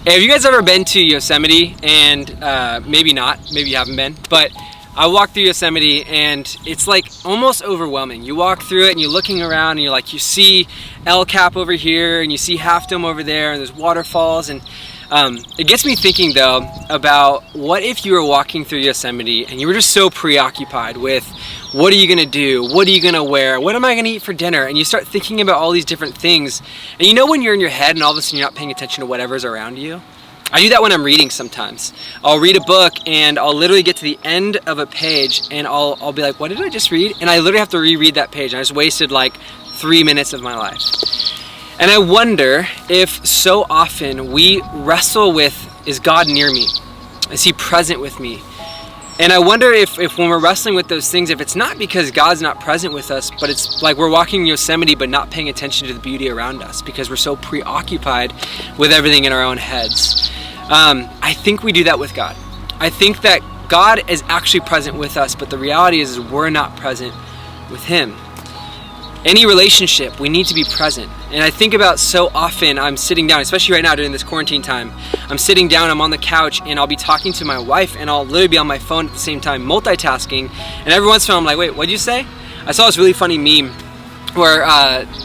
Hey, have you guys ever been to Yosemite? And maybe not, maybe you haven't been, but I walked through Yosemite and it's like almost overwhelming. You walk through it and you're looking around and you're like, you see El Cap over here and you see Half Dome over there and there's waterfalls, and it gets me thinking though about what if you were walking through Yosemite and you were just so preoccupied with what are you gonna do, what are you gonna wear, what am I gonna eat for dinner, and you start thinking about all these different things, and you know when you're in your head and all of a sudden you're not paying attention to whatever's around you? I do that when I'm reading sometimes. I'll read a book and I'll literally get to the end of a page and I'll be like, what did I just read? And I literally have to reread that page, and I just wasted like 3 minutes of my life. And I wonder if so often we wrestle with, is God near me? Is he present with me? And I wonder if when we're wrestling with those things, if it's not because God's not present with us, but it's like we're walking in Yosemite but not paying attention to the beauty around us because we're so preoccupied with everything in our own heads. I think we do that with God. I think that God is actually present with us, but the reality is we're not present with him. Any relationship, we need to be present. And I think about so often I'm sitting down, especially right now during this quarantine time, I'm sitting down, I'm on the couch, and I'll be talking to my wife, and I'll literally be on my phone at the same time, multitasking, and every once in a while I'm like, wait, what'd you say? I saw this really funny meme where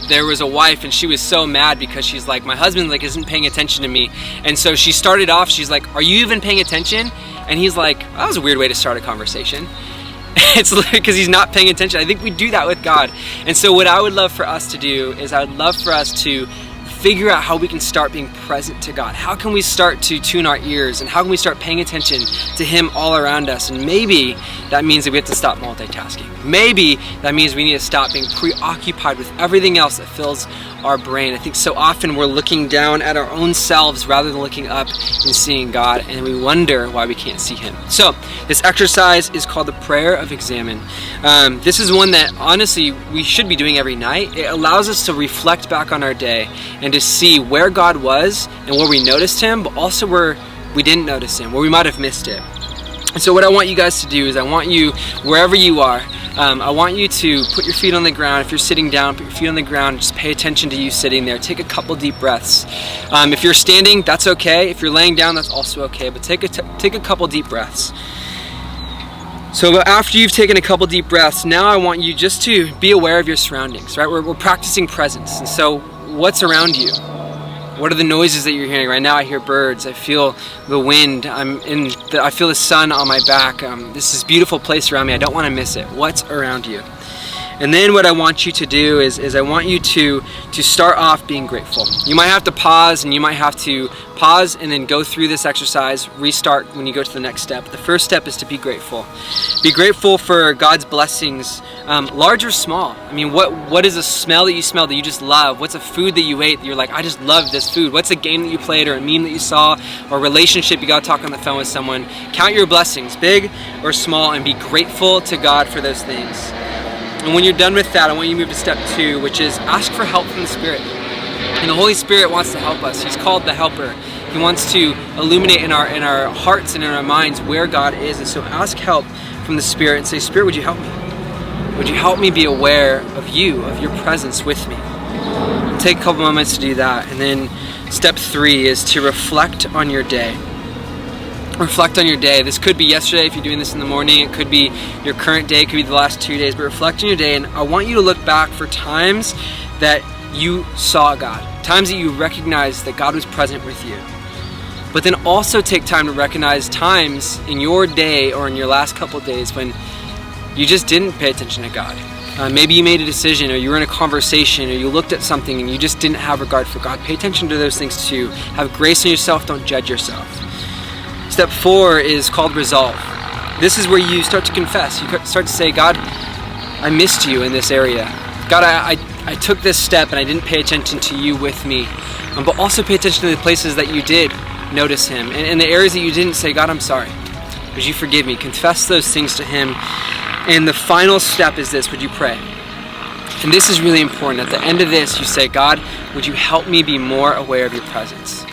there was a wife and she was so mad because she's like, my husband like isn't paying attention to me. And so she started off, she's like, are you even paying attention? And he's like, that was a weird way to start a conversation. It's because he's not paying attention. I think we do that with God. And so what I would love for us to do is I would love for us to figure out how we can start being present to God. How can we start to tune our ears, and how can we start paying attention to him all around us? And maybe that means that we have to stop multitasking. Maybe that means we need to stop being preoccupied with everything else that fills our brain. I think so often we're looking down at our own selves rather than looking up and seeing God, and we wonder why we can't see him. So this exercise is called the prayer of examine. This is one that honestly we should be doing every night. It allows us to reflect back on our day and to see where God was and where we noticed him, but also where we didn't notice him, where we might have missed it. And so what I want you guys to do is I want you, wherever you are, I want you to put your feet on the ground. If you're sitting down, put your feet on the ground. Just pay attention to you sitting there. Take a couple deep breaths. If you're standing, that's okay. If you're laying down, that's also okay. But take a couple deep breaths. So after you've taken a couple deep breaths, now I want you just to be aware of your surroundings, right? We're practicing presence. And so what's around you? What are the noises that you're hearing? Right now I hear birds, I feel the wind, I feel the sun on my back. This is a beautiful place around me, I don't want to miss it. What's around you? And then what I want you to do is I want you to start off being grateful. You might have to pause, and you might have to pause and then go through this exercise, restart when you go to the next step. The first step is to be grateful. Be grateful for God's blessings, large or small. I mean, what is a smell that you smell that you just love? What's a food that you ate that you're like, I just love this food? What's a game that you played, or a meme that you saw, or a relationship you got to talk on the phone with someone? Count your blessings, big or small, and be grateful to God for those things. And when you're done with that, I want you to move to step 2, which is ask for help from the Spirit. And the Holy Spirit wants to help us. He's called the Helper. He wants to illuminate in our hearts and in our minds where God is. And so ask help from the Spirit and say, Spirit, would you help me? Would you help me be aware of you, of your presence with me? Take a couple moments to do that. And then step 3 is to reflect on your day. Reflect on your day. This could be yesterday if you're doing this in the morning. It could be your current day. It could be the last 2 days. But reflect on your day, and I want you to look back for times that you saw God, times that you recognized that God was present with you. But then also take time to recognize times in your day or in your last couple of days when you just didn't pay attention to God. Maybe you made a decision, or you were in a conversation, or you looked at something and you just didn't have regard for God. Pay attention to those things too. Have grace on yourself. Don't judge yourself. Step 4 is called resolve. This is where you start to confess. You start to say, God, I missed you in this area. God, I took this step and I didn't pay attention to you with me. But also pay attention to the places that you did notice him. And the areas that you didn't, say, God, I'm sorry. Would you forgive me? Confess those things to him. And the final step is this: would you pray? And this is really important. At the end of this, you say, God, would you help me be more aware of your presence?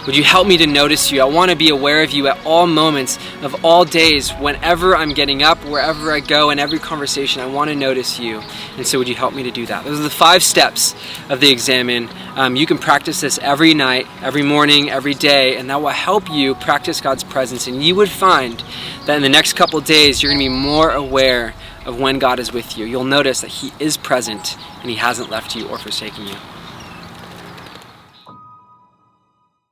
Would you help me to notice you? I want to be aware of you at all moments of all days, whenever I'm getting up, wherever I go, in every conversation. I want to notice you. And so would you help me to do that? Those are the 5 steps of the Examine. You can practice this every night, every morning, every day, and that will help you practice God's presence. And you would find that in the next couple days, you're going to be more aware of when God is with you. You'll notice that He is present and He hasn't left you or forsaken you.